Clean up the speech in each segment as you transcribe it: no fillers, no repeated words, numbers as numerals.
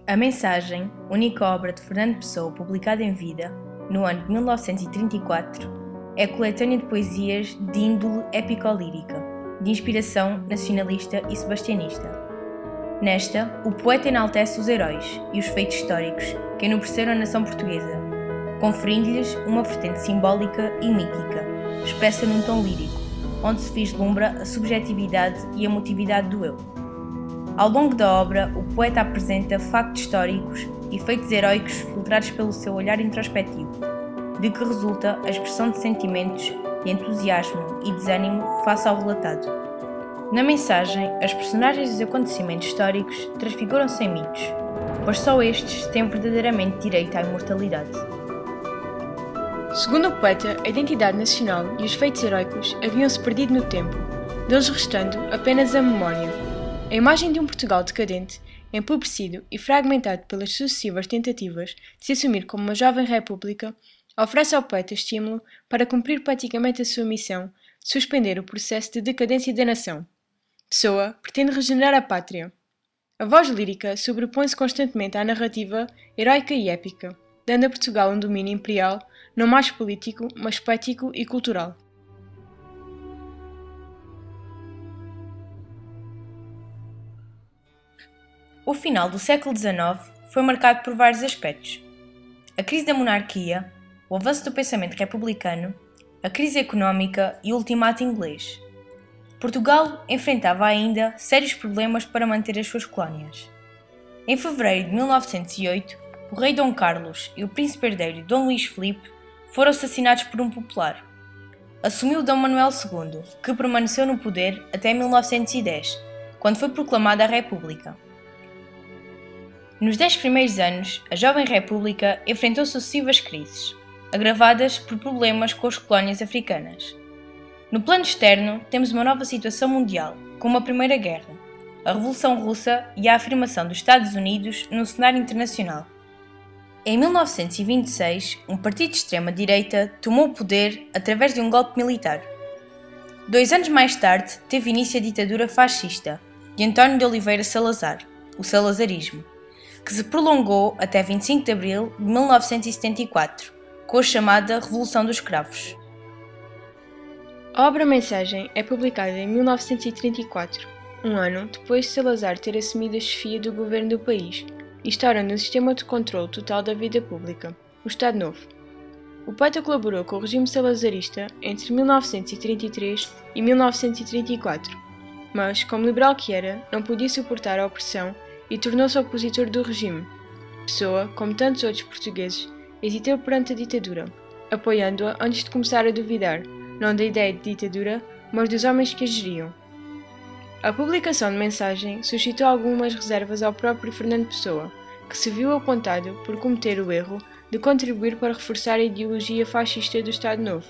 A Mensagem, única obra de Fernando Pessoa publicada em vida, no ano de 1934, é a coletânea de poesias de índole épico-lírica, de inspiração nacionalista e sebastianista. Nesta, o poeta enaltece os heróis e os feitos históricos que enobreceram a nação portuguesa, conferindo-lhes uma vertente simbólica e mítica, expressa num tom lírico, onde se vislumbra a subjetividade e a emotividade do eu. Ao longo da obra, o poeta apresenta factos históricos e feitos heróicos filtrados pelo seu olhar introspectivo, de que resulta a expressão de sentimentos de entusiasmo e desânimo face ao relatado. Na mensagem, as personagens e os acontecimentos históricos transfiguram-se em mitos, pois só estes têm verdadeiramente direito à imortalidade. Segundo o poeta, a identidade nacional e os feitos heróicos haviam-se perdido no tempo, deles restando apenas a memória. A imagem de um Portugal decadente, empobrecido e fragmentado pelas sucessivas tentativas de se assumir como uma jovem república, oferece ao poeta estímulo para cumprir praticamente a sua missão de suspender o processo de decadência da nação. Pessoa pretende regenerar a pátria. A voz lírica sobrepõe-se constantemente à narrativa heroica e épica, dando a Portugal um domínio imperial não mais político, mas poético e cultural. O final do século XIX foi marcado por vários aspectos. A crise da monarquia, o avanço do pensamento republicano, a crise económica e o ultimato inglês. Portugal enfrentava ainda sérios problemas para manter as suas colónias. Em fevereiro de 1908, o rei Dom Carlos e o príncipe herdeiro Dom Luís Filipe foram assassinados por um popular. Assumiu Dom Manuel II, que permaneceu no poder até 1910, quando foi proclamada a República. Nos 10 primeiros anos, a jovem República enfrentou sucessivas crises, agravadas por problemas com as colónias africanas. No plano externo, temos uma nova situação mundial, como a Primeira Guerra, a Revolução Russa e a afirmação dos Estados Unidos no cenário internacional. Em 1926, um partido de extrema-direita tomou o poder através de um golpe militar. 2 anos mais tarde, teve início a ditadura fascista de António de Oliveira Salazar, o salazarismo, que se prolongou até 25 de abril de 1974, com a chamada Revolução dos Cravos. A obra Mensagem é publicada em 1934, um ano depois de Salazar ter assumido a chefia do governo do país, instaurando um sistema de controle total da vida pública, o Estado Novo. O poeta colaborou com o regime salazarista entre 1933 e 1934, mas, como liberal que era, não podia suportar a opressão e tornou-se opositor do regime. Pessoa, como tantos outros portugueses, hesitou perante a ditadura, apoiando-a antes de começar a duvidar, não da ideia de ditadura, mas dos homens que a geriam. A publicação de Mensagem suscitou algumas reservas ao próprio Fernando Pessoa, que se viu apontado por cometer o erro de contribuir para reforçar a ideologia fascista do Estado Novo.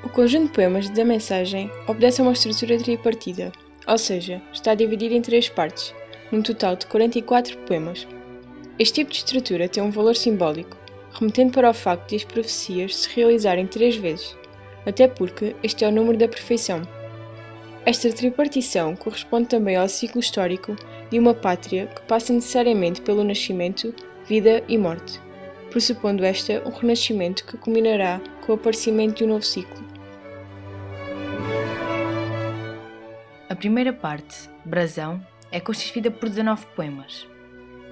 O conjunto de poemas da Mensagem obedece a uma estrutura tripartida, ou seja, está dividido em 3 partes, num total de 44 poemas. Este tipo de estrutura tem um valor simbólico, remetendo para o facto de as profecias se realizarem 3 vezes, até porque este é o número da perfeição. Esta tripartição corresponde também ao ciclo histórico de uma pátria que passa necessariamente pelo nascimento, vida e morte, pressupondo esta um renascimento que culminará com o aparecimento de um novo ciclo. A primeira parte, Brasão, é constituída por 19 poemas.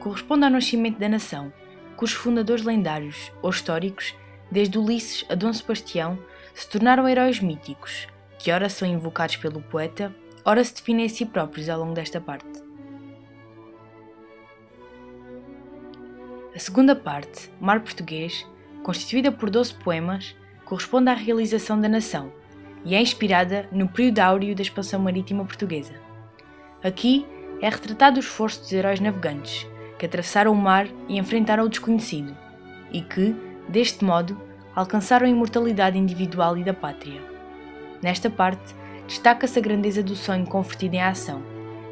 Corresponde ao nascimento da nação, cujos fundadores lendários ou históricos, desde Ulisses a Dom Sebastião, se tornaram heróis míticos, que ora são invocados pelo poeta, ora se definem a si próprios ao longo desta parte. A segunda parte, Mar Português, constituída por 12 poemas, corresponde à realização da nação e é inspirada no período áureo da expansão marítima portuguesa. Aqui é retratado o esforço dos heróis navegantes, que atravessaram o mar e enfrentaram o desconhecido, e que, deste modo, alcançaram a imortalidade individual e da pátria. Nesta parte, destaca-se a grandeza do sonho convertido em ação,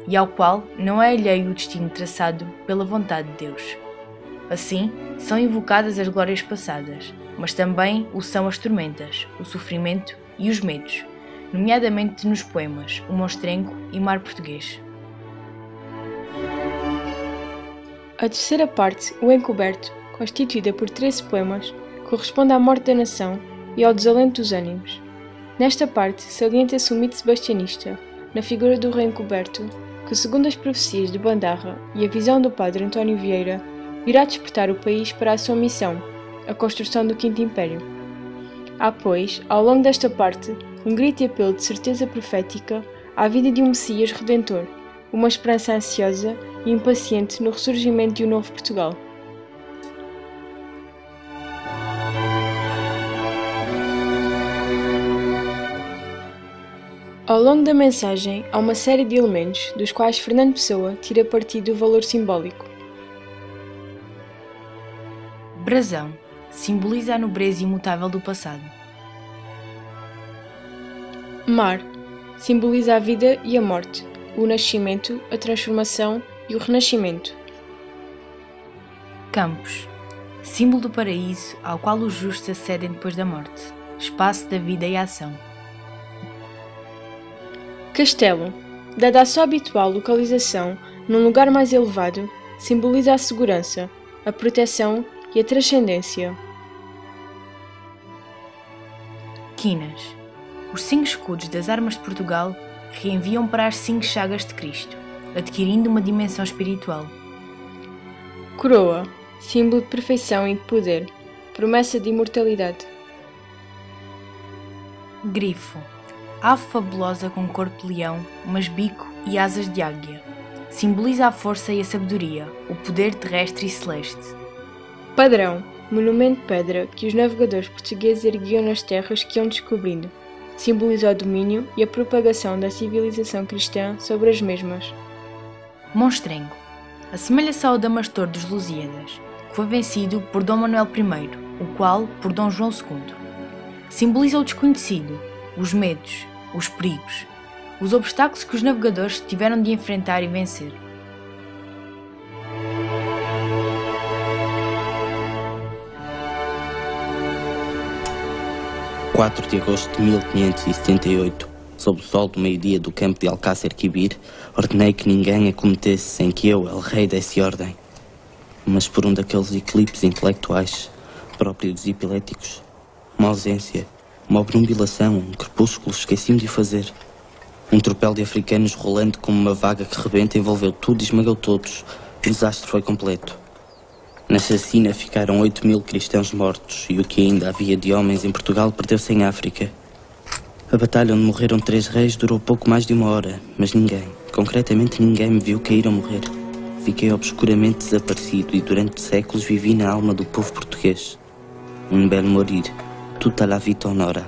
e ao qual não é alheio o destino traçado pela vontade de Deus. Assim, são invocadas as glórias passadas, mas também o são as tormentas, o sofrimento e os medos, nomeadamente nos poemas O Monstrengo e Mar Português. A terceira parte, O Encoberto, constituída por 13 poemas, corresponde à morte da nação e ao desalento dos ânimos. Nesta parte, salienta-se o mito sebastianista, na figura do rei encoberto, que, segundo as profecias de Bandarra e a visão do padre António Vieira, irá despertar o país para a sua missão, a construção do Quinto Império. Há, pois, ao longo desta parte, um grito e apelo de certeza profética à vida de um Messias Redentor, uma esperança ansiosa e impaciente no ressurgimento de um novo Portugal. Ao longo da mensagem, há uma série de elementos dos quais Fernando Pessoa tira partido do valor simbólico. Brasão simboliza a nobreza imutável do passado. Mar simboliza a vida e a morte, o nascimento, a transformação e o renascimento. Campos, símbolo do paraíso ao qual os justos acedem depois da morte, espaço da vida e ação. Castelo, dada a sua habitual localização num lugar mais elevado, simboliza a segurança, a proteção e a transcendência. Quinas, os 5 escudos das armas de Portugal reenviam para as 5 chagas de Cristo, adquirindo uma dimensão espiritual. Coroa, símbolo de perfeição e de poder, promessa de imortalidade. Grifo, ave fabulosa com corpo de leão, mas bico e asas de águia. Simboliza a força e a sabedoria, o poder terrestre e celeste. Padrão, monumento de pedra que os navegadores portugueses erguiam nas terras que iam descobrindo. Simboliza o domínio e a propagação da civilização cristã sobre as mesmas. Monstrengo, assemelha-se ao Damastor dos Lusíadas, que foi vencido por Dom Manuel I, o qual por Dom João II. Simboliza o desconhecido, os medos, os perigos, os obstáculos que os navegadores tiveram de enfrentar e vencer. – 4 de agosto de 1578, sob o sol do meio-dia do campo de Alcácer Quibir, ordenei que ninguém a cometesse sem que eu, el rei, desse ordem. Mas por um daqueles eclipses intelectuais, próprios dos epiléticos, uma ausência, uma obnubilação, um crepúsculo, esqueci-me de o fazer. Um tropel de africanos rolando como uma vaga que rebenta envolveu tudo e esmagou todos. O desastre foi completo. Na chacina ficaram 8.000 cristãos mortos e o que ainda havia de homens em Portugal perdeu-se em África. A batalha onde morreram 3 reis durou pouco mais de 1 hora, mas ninguém, concretamente ninguém, me viu cair ou morrer. Fiquei obscuramente desaparecido e durante séculos vivi na alma do povo português. Um belo morir. Tutta la vita onora.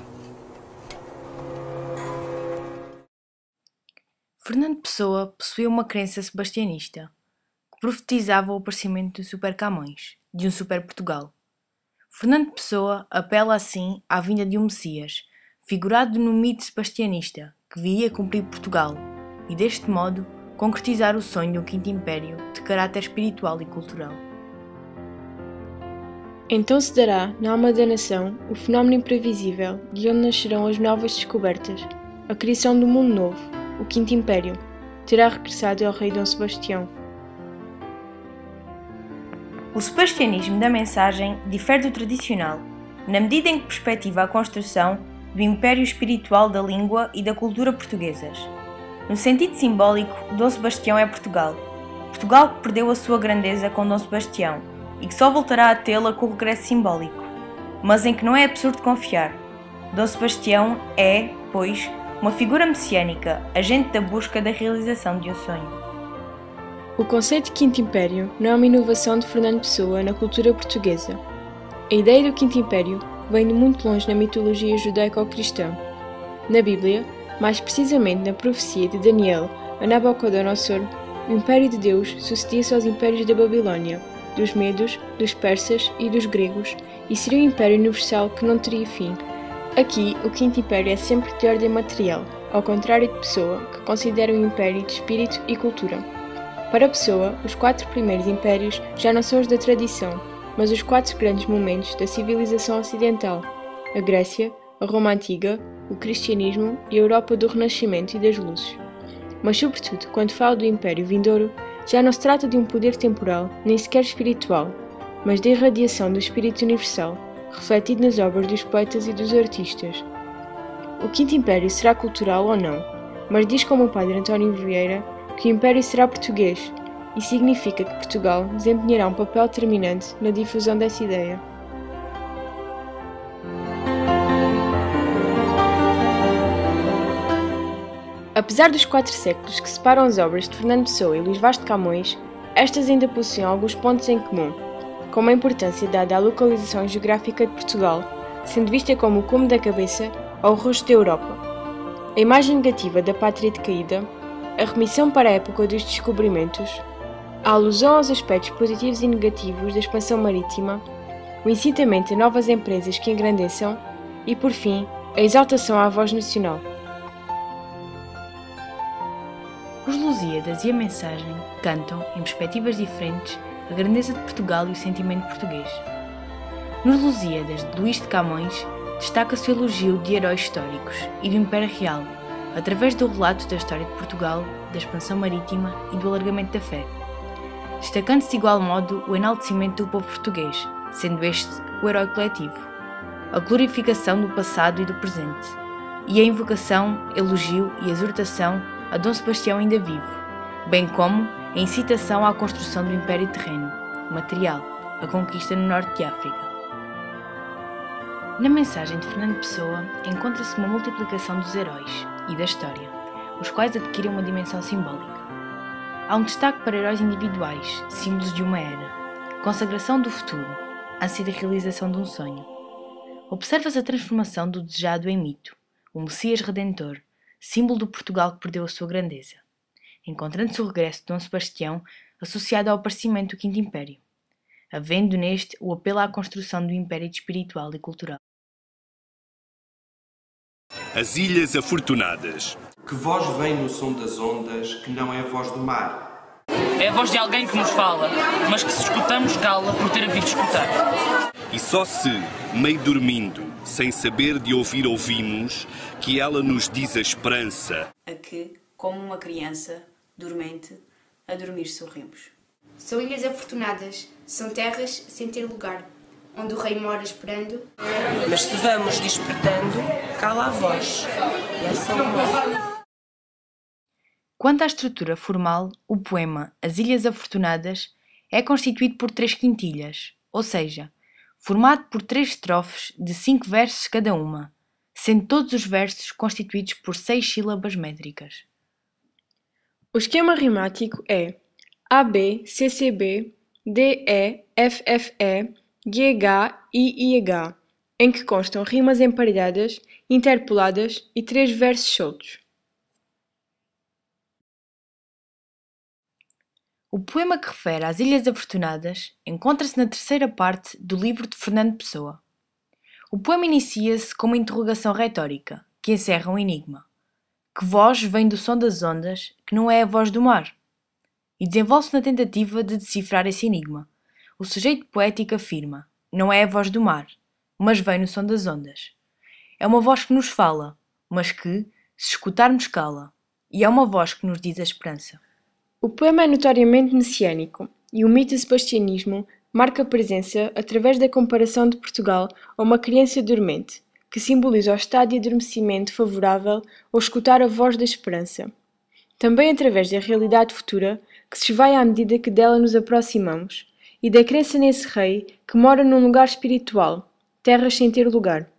Fernando Pessoa possuía uma crença sebastianista, que profetizava o aparecimento do Super Camões, de um Super Portugal. Fernando Pessoa apela assim à vinda de um Messias, figurado no mito sebastianista, que viria cumprir Portugal e, deste modo, concretizar o sonho de um Quinto Império de caráter espiritual e cultural. Então se dará, na alma da nação, o fenómeno imprevisível de onde nascerão as novas descobertas, a criação do mundo novo, o Quinto Império, terá regressado ao rei Dom Sebastião. O sebastianismo da mensagem difere do tradicional, na medida em que perspectiva a construção do império espiritual da língua e da cultura portuguesas. No sentido simbólico, Dom Sebastião é Portugal. Portugal que perdeu a sua grandeza com Dom Sebastião e que só voltará a tê-la com o regresso simbólico, mas em que não é absurdo confiar. Dom Sebastião é, pois, uma figura messiânica, agente da busca da realização de um sonho. O conceito de Quinto Império não é uma inovação de Fernando Pessoa na cultura portuguesa. A ideia do Quinto Império vem de muito longe na mitologia judaico-cristã. Na Bíblia, mais precisamente na profecia de Daniel a Nabucodonosor, o Império de Deus sucedia-se aos impérios da Babilônia, dos medos, dos persas e dos gregos, e seria um império universal que não teria fim. Aqui, o Quinto Império é sempre de ordem material, ao contrário de Pessoa, que considera o império de espírito e cultura. Para Pessoa, os 4 primeiros impérios já não são os da tradição, mas os 4 grandes momentos da civilização ocidental: a Grécia, a Roma Antiga, o cristianismo e a Europa do Renascimento e das Luzes. Mas, sobretudo, quando fala do Império Vindouro, já não se trata de um poder temporal, nem sequer espiritual, mas da irradiação do espírito universal, refletido nas obras dos poetas e dos artistas. O Quinto Império será cultural ou não, mas diz como o padre António Vieira que o Império será português, e significa que Portugal desempenhará um papel determinante na difusão dessa ideia. Apesar dos 4 séculos que separam as obras de Fernando Pessoa e Luís Vaz de Camões, estas ainda possuem alguns pontos em comum, como a importância dada à localização geográfica de Portugal, sendo vista como o cume da cabeça ou o rosto da Europa, a imagem negativa da pátria decaída, a remissão para a época dos descobrimentos, a alusão aos aspectos positivos e negativos da expansão marítima, o incitamento a novas empresas que engrandeçam e, por fim, a exaltação à voz nacional. Os Lusíadas e a Mensagem cantam, em perspectivas diferentes, a grandeza de Portugal e o sentimento português. Nos Lusíadas de Luís de Camões, destaca-se o elogio de heróis históricos e do Império Real, através do relato da história de Portugal, da expansão marítima e do alargamento da fé, destacando-se de igual modo o enaltecimento do povo português, sendo este o herói coletivo, a glorificação do passado e do presente, e a invocação, elogio e exortação a Dom Sebastião ainda vivo, bem como a incitação à construção do Império Terreno, material, a conquista no norte de África. Na mensagem de Fernando Pessoa encontra-se uma multiplicação dos heróis e da história, os quais adquirem uma dimensão simbólica. Há um destaque para heróis individuais, símbolos de uma era, consagração do futuro, ânsia de realização de um sonho. Observa-se a transformação do desejado em mito, o Messias Redentor, símbolo do Portugal que perdeu a sua grandeza, encontrando-se o regresso de Dom Sebastião associado ao aparecimento do Quinto Império, havendo neste o apelo à construção do Império espiritual e cultural. As Ilhas Afortunadas. Que voz vem no som das ondas que não é a voz do mar? É a voz de alguém que nos fala, mas que se escutamos cala por ter havido escutar. E só se, meio dormindo, sem saber de ouvir ouvimos, que ela nos diz a esperança. A que, como uma criança, dormente, a dormir sorrimos. São ilhas afortunadas, são terras sem ter lugar, onde o rei mora esperando. Mas se vamos despertando, cala a voz. E essa é uma... Quanto à estrutura formal, o poema As Ilhas Afortunadas é constituído por 3 quintilhas, ou seja, formado por 3 estrofes de 5 versos cada uma, sendo todos os versos constituídos por 6 sílabas métricas. O esquema rimático é AB, CCB, DE, FFE, GH e IH, em que constam rimas emparelhadas, interpoladas e 3 versos soltos. O poema que refere às Ilhas Afortunadas encontra-se na terceira parte do livro de Fernando Pessoa. O poema inicia-se com uma interrogação retórica, que encerra um enigma. Que voz vem do som das ondas, que não é a voz do mar? E desenvolve-se na tentativa de decifrar esse enigma. O sujeito poético afirma, não é a voz do mar, mas vem no som das ondas. É uma voz que nos fala, mas que, se escutarmos, cala. E é uma voz que nos diz a esperança. O poema é notoriamente messiânico, e o mito do sebastianismo marca presença através da comparação de Portugal a uma criança dormente, que simboliza o estado de adormecimento favorável ao escutar a voz da esperança. Também através da realidade futura, que se esvai à medida que dela nos aproximamos, e da crença nesse rei que mora num lugar espiritual, terras sem ter lugar.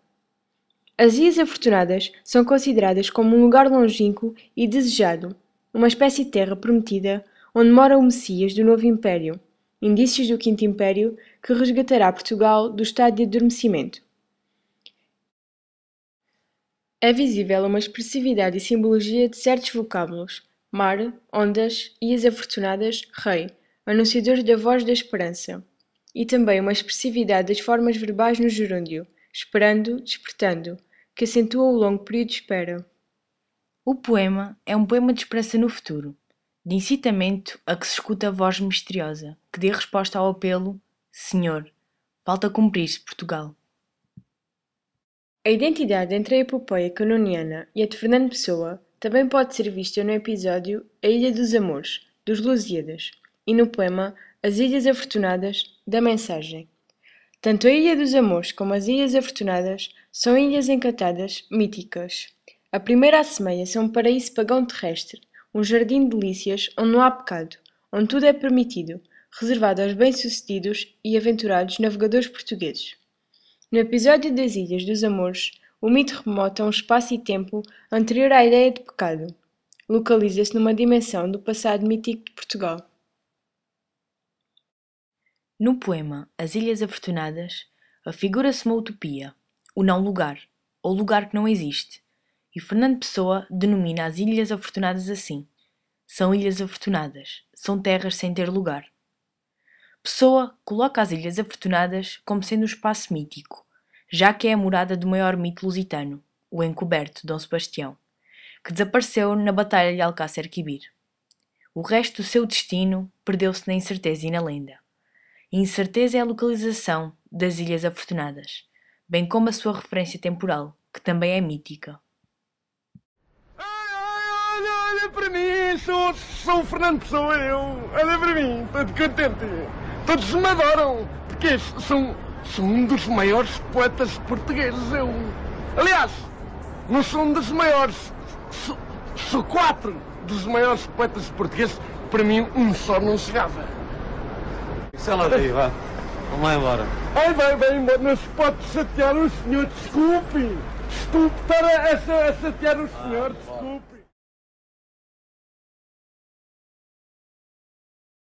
As Ilhas Afortunadas são consideradas como um lugar longínquo e desejado, uma espécie de terra prometida onde mora o Messias do novo Império, indícios do Quinto Império que resgatará Portugal do estado de adormecimento. É visível uma expressividade e simbologia de certos vocábulos: mar, ondas, Ilhas Afortunadas, rei, anunciadores da voz da esperança, e também uma expressividade das formas verbais no gerúndio, esperando, despertando, que acentuam o longo período de espera. O poema é um poema de esperança no futuro, de incitamento a que se escuta a voz misteriosa, que dê resposta ao apelo: Senhor, falta cumprir-se Portugal. A identidade entre a epopeia canoniana e a de Fernando Pessoa também pode ser vista no episódio A Ilha dos Amores, dos Lusíadas, e no poema As Ilhas Afortunadas, da Mensagem. Tanto a Ilha dos Amores como as Ilhas Afortunadas são ilhas encantadas, míticas. A primeira assemelha-se a um paraíso pagão terrestre, um jardim de delícias onde não há pecado, onde tudo é permitido, reservado aos bem-sucedidos e aventurados navegadores portugueses. No episódio das Ilhas dos Amores, o mito remota a um espaço e tempo anterior à ideia de pecado. Localiza-se numa dimensão do passado mítico de Portugal. No poema As Ilhas Afortunadas, afigura-se uma utopia, o não-lugar, ou lugar que não existe, e Fernando Pessoa denomina as Ilhas Afortunadas assim. São ilhas afortunadas, são terras sem ter lugar. Pessoa coloca as Ilhas Afortunadas como sendo um espaço mítico, já que é a morada do maior mito lusitano, o encoberto Dom Sebastião, que desapareceu na Batalha de Alcácer Quibir. O resto do seu destino perdeu-se na incerteza e na lenda. A incerteza é a localização das Ilhas Afortunadas, bem como a sua referência temporal, que também é mítica. Olha para mim, sou o Fernando Pessoa, olha para mim, estou contente. Todos me adoram, porque sou um dos maiores poetas portugueses, Aliás, não sou um dos maiores, sou 4 dos maiores poetas portugueses, para mim um só não chegava. Isso é lá daí, vá. Vamos lá embora. Ai, vai embora, não se pode chatear o senhor, desculpe. Desculpe estar a chatear o senhor, desculpe.